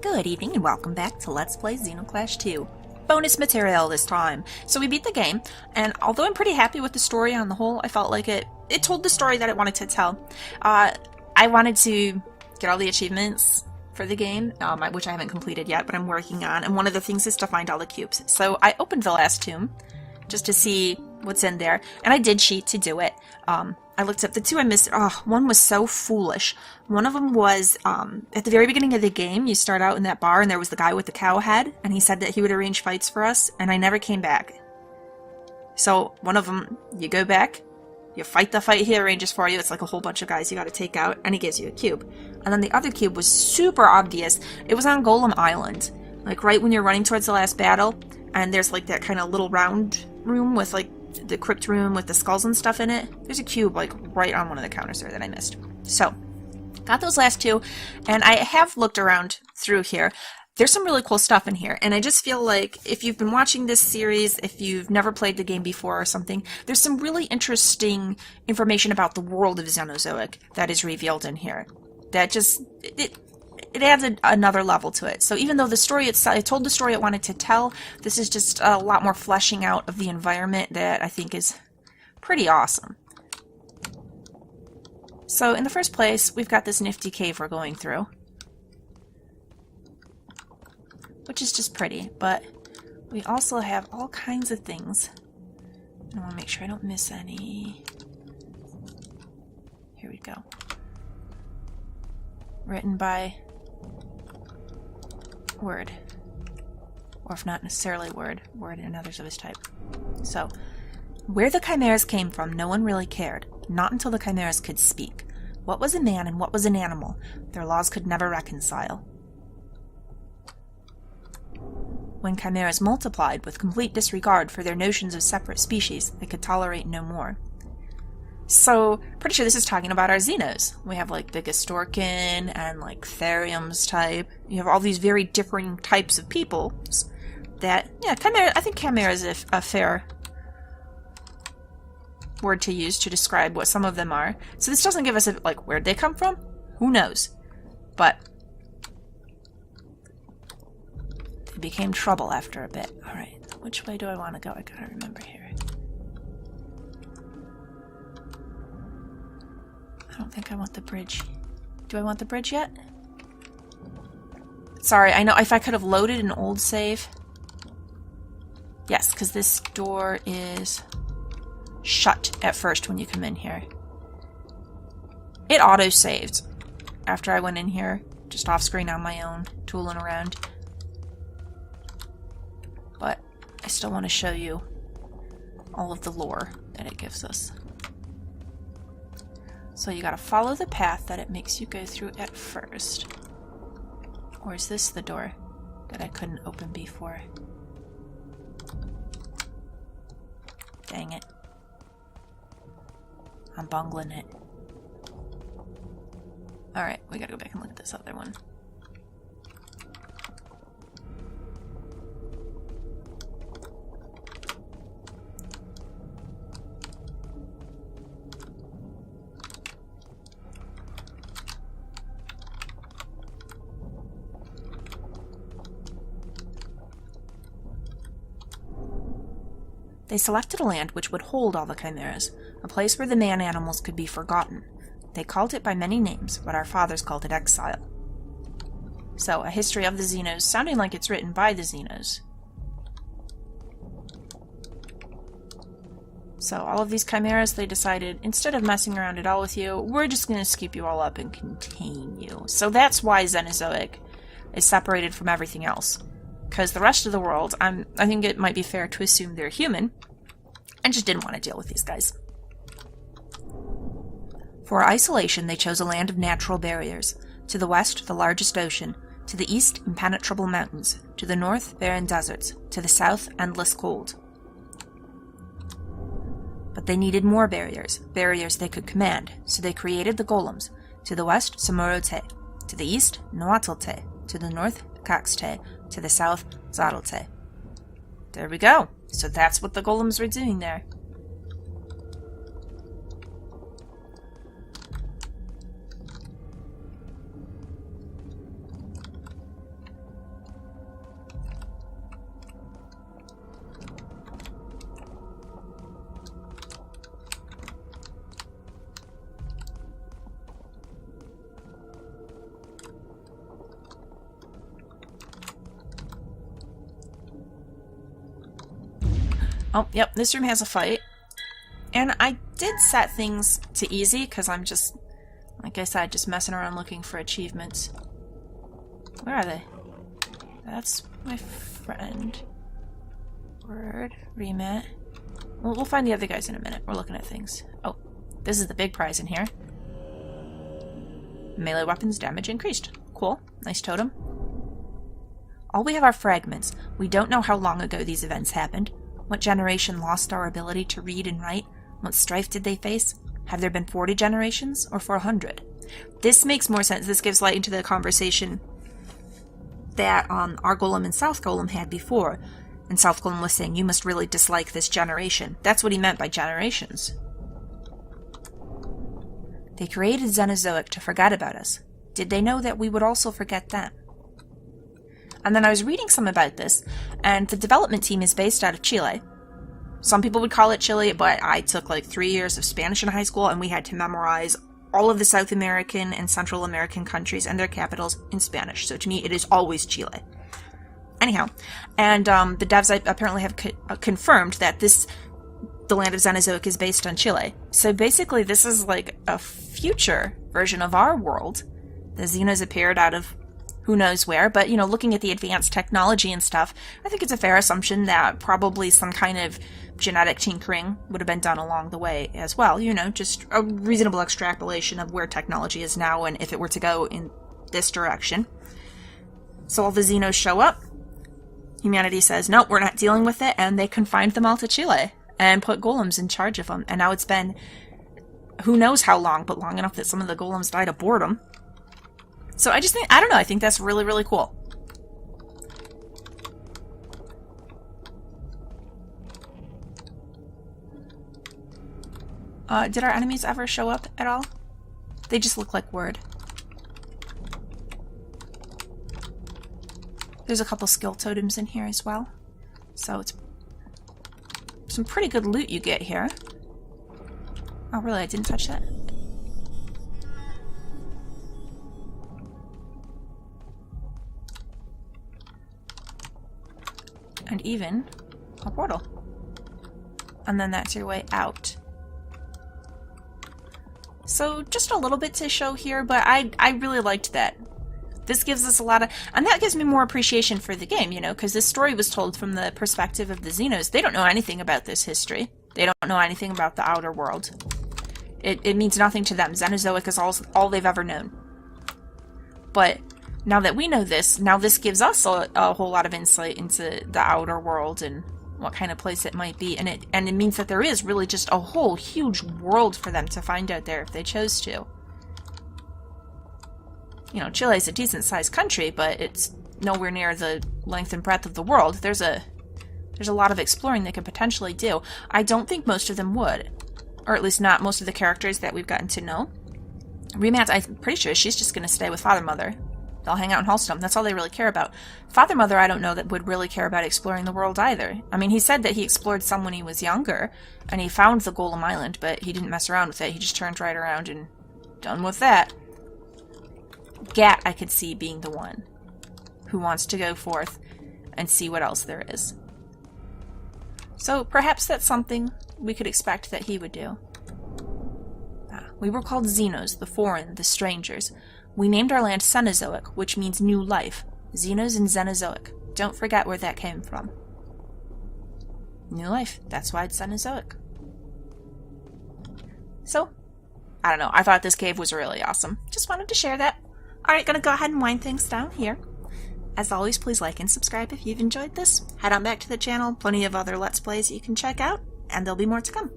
Good evening and welcome back to Let's Play Zeno Clash 2. Bonus material this time. So we beat the game, and although I'm pretty happy with the story on the whole, I felt like it told the story that it wanted to tell. I wanted to get all the achievements for the game, which I haven't completed yet, but I'm working on, and one of the things is to find all the cubes. So I opened the last tomb, just to see what's in there, and I did cheat to do it. I looked up the two I missed. Oh, one was so foolish. One of them was, at the very beginning of the game, you start out in that bar and there was the guy with the cow head, and he said that he would arrange fights for us, and I never came back. So, one of them, you go back, you fight the fight he arranges for you, it's like a whole bunch of guys you gotta take out, and he gives you a cube. And then the other cube was super obvious. It was on Golem Island. Like, right when you're running towards the last battle, and there's like that kind of little round room with like the crypt room with the skulls and stuff in it. There's a cube like right on one of the counters there that I missed. So, got those last two, and I have looked around through here. There's some really cool stuff in here, and I just feel like if you've been watching this series, if you've never played the game before or something, there's some really interesting information about the world of Xenozoic that is revealed in here. That just, it adds another level to it. So even though the story itself, it told the story it wanted to tell, this is just a lot more fleshing out of the environment that I think is pretty awesome. So in the first place, we've got this nifty cave we're going through, which is just pretty, but we also have all kinds of things. I want to make sure I don't miss any. Here we go. Written by Word, or if not necessarily Word and others of his type. So, where the chimeras came from, no one really cared, not until the chimeras could speak. What was a man and what was an animal? Their laws could never reconcile. When chimeras multiplied with complete disregard for their notions of separate species, they could tolerate no more. So, pretty sure this is talking about our Xenos. We have, like, Bigastorkin and, like, Therium's type. You have all these very differing types of people that, yeah, Chimera, I think Chimera is a fair word to use to describe what some of them are. So this doesn't give us, like, where'd they come from? Who knows? But they became trouble after a bit. Alright, which way do I want to go? I gotta remember here. I don't think I want the bridge. Do I want the bridge yet? Sorry, I know if I could have loaded an old save. Yes, because this door is shut at first when you come in here. It auto-saved after I went in here, just off-screen on my own, tooling around. But I still want to show you all of the lore that it gives us. So you gotta follow the path that it makes you go through at first. Or is this the door that I couldn't open before? Dang it. I'm bungling it. Alright, we gotta go back and look at this other one. They selected a land which would hold all the chimeras, a place where the man-animals could be forgotten. They called it by many names, but our fathers called it exile. So, a history of the Xenos, sounding like it's written by the Xenos. So, all of these chimeras, they decided, instead of messing around at all with you, we're just going to scoop you all up and contain you. So that's why Xenozoic is separated from everything else. Because the rest of the world, I think it might be fair to assume they're human, and just didn't want to deal with these guys. For isolation, they chose a land of natural barriers. To the west, the largest ocean. To the east, impenetrable mountains. To the north, barren deserts. To the south, endless cold. But they needed more barriers they could command, so they created the golems. To the west, Samorote. To the east, Noatelte. To the north, Caxte. To the south, Zadelte. There we go. So that's what the golems were doing there. Oh, yep, this room has a fight. And I did set things to easy, because I'm just, like I said, just messing around looking for achievements. Where are they? That's my friend. Word. Remat. We'll find the other guys in a minute. We're looking at things. Oh, this is the big prize in here. Melee weapons damage increased. Cool. Nice totem. All we have are fragments. We don't know how long ago these events happened. What generation lost our ability to read and write? What strife did they face? Have there been 40 generations or 400? This makes more sense. This gives light into the conversation that our Golem and South Golem had before. And South Golem was saying, you must really dislike this generation. That's what he meant by generations. They created Xenozoic to forget about us. Did they know that we would also forget them? And then I was reading some about this, and the development team is based out of Chile. Some people would call it Chile, but I took like 3 years of Spanish in high school, and we had to memorize all of the South American and Central American countries and their capitals in Spanish. So to me, it is always Chile. Anyhow, and the devs apparently have confirmed that the land of Xenozoic is based on Chile. So basically, this is like a future version of our world. The Xenos appeared out of who knows where, but, you know, looking at the advanced technology and stuff, I think it's a fair assumption that probably some kind of genetic tinkering would have been done along the way as well. You know, just a reasonable extrapolation of where technology is now and if it were to go in this direction. So all the Xenos show up. Humanity says, nope, we're not dealing with it, and they confined them all to Chile and put golems in charge of them. And now it's been who knows how long, but long enough that some of the golems died of boredom. So I just think, I don't know, I think that's really, really cool. Did our enemies ever show up at all? They just look like word. There's a couple skill totems in here as well. So it's some pretty good loot you get here. Oh, really? I didn't touch that? And even a portal. And then that's your way out. So just a little bit to show here, but I really liked that. This gives us a lot of, and that gives me more appreciation for the game, you know, because this story was told from the perspective of the Xenos. They don't know anything about this history. They don't know anything about the outer world. It means nothing to them. Xenozoic is all they've ever known. But now that we know this, now this gives us a whole lot of insight into the outer world and what kind of place it might be. And it means that there is really just a whole huge world for them to find out there if they chose to. You know, Chile is a decent-sized country, but it's nowhere near the length and breadth of the world. There's a lot of exploring they could potentially do. I don't think most of them would. Or at least not most of the characters that we've gotten to know. Remat, I'm pretty sure she's just going to stay with Father Mother. They'll hang out in Hallstone. That's all they really care about. Father Mother, I don't know that would really care about exploring the world either. I mean, he said that he explored some when he was younger, and he found the Golem Island, but he didn't mess around with it. He just turned right around and done with that. Gat, I could see being the one who wants to go forth and see what else there is. So perhaps that's something we could expect that he would do. We were called Xenos, the foreign, the strangers. We named our land Cenozoic, which means new life. Xenos and Xenozoic. Don't forget where that came from. New life. That's why it's Cenozoic. So, I don't know. I thought this cave was really awesome. Just wanted to share that. Alright, gonna go ahead and wind things down here. As always, please like and subscribe if you've enjoyed this. Head on back to the channel. Plenty of other Let's Plays you can check out, and there'll be more to come.